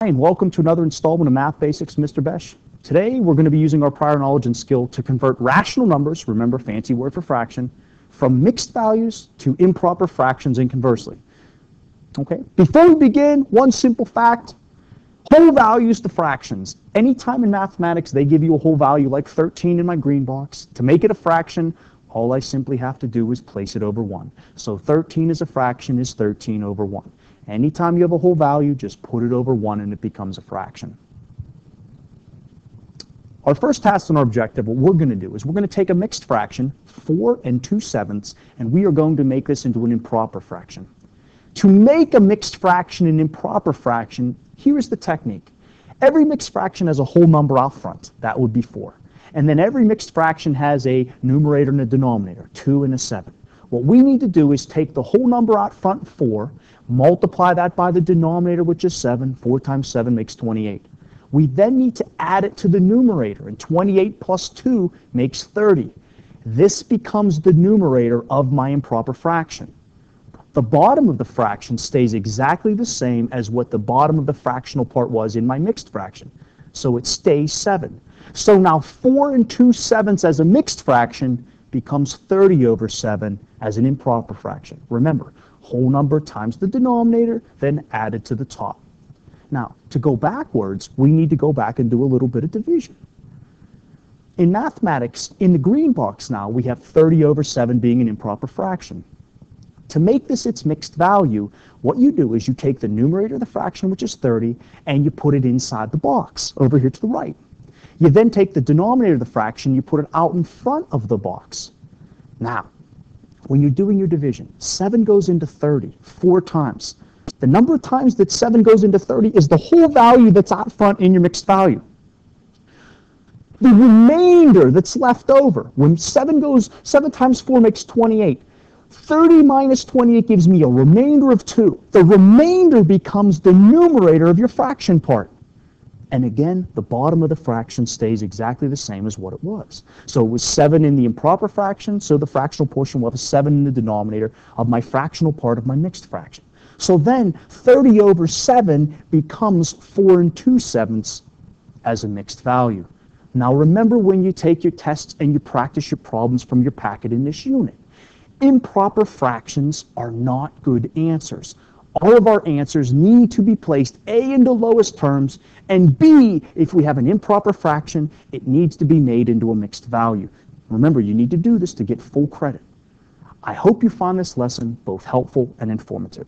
And welcome to another installment of Math Basics, Mr. Besh. Today we're going to be using our prior knowledge and skill to convert rational numbers, remember fancy word for fraction, from mixed values to improper fractions and conversely. Okay, before we begin, one simple fact, whole values to fractions. Anytime in mathematics they give you a whole value like 13 in my green box, to make it a fraction, all I simply have to do is place it over 1. So 13 as a fraction is 13 over 1. Anytime you have a whole value, just put it over 1 and it becomes a fraction. Our first task and our objective, what we're going to do is we're going to take a mixed fraction, 4 2/7, and we are going to make this into an improper fraction. To make a mixed fraction an improper fraction, here is the technique. Every mixed fraction has a whole number out front. That would be 4. And then every mixed fraction has a numerator and a denominator, 2 and a 7. What we need to do is take the whole number out front, 4, multiply that by the denominator, which is 7. 4 times 7 makes 28. We then need to add it to the numerator, and 28 plus 2 makes 30. This becomes the numerator of my improper fraction. The bottom of the fraction stays exactly the same as what the bottom of the fractional part was in my mixed fraction. So it stays 7. So now 4 2/7 as a mixed fraction becomes 30 over 7 as an improper fraction. Remember, whole number times the denominator, then added to the top. Now, to go backwards, we need to go back and do a little bit of division. In mathematics, in the green box now, we have 30 over 7 being an improper fraction. To make this its mixed value, what you do is you take the numerator of the fraction, which is 30, and you put it inside the box, over here to the right. You then take the denominator of the fraction, you put it out in front of the box. Now, when you're doing your division, 7 goes into 30 4 times. The number of times that 7 goes into 30 is the whole value that's out front in your mixed value. The remainder that's left over, when 7 times 4 makes 28. 30 minus 28 gives me a remainder of 2. The remainder becomes the numerator of your fraction part. And again, the bottom of the fraction stays exactly the same as what it was. So it was 7 in the improper fraction, so the fractional portion will have a 7 in the denominator of my fractional part of my mixed fraction. So then 30 over 7 becomes 4 2/7 as a mixed value. Now remember when you take your tests and you practice your problems from your packet in this unit. Improper fractions are not good answers. All of our answers need to be placed A in the lowest terms, and B, if we have an improper fraction, it needs to be made into a mixed value. Remember, you need to do this to get full credit. I hope you found this lesson both helpful and informative.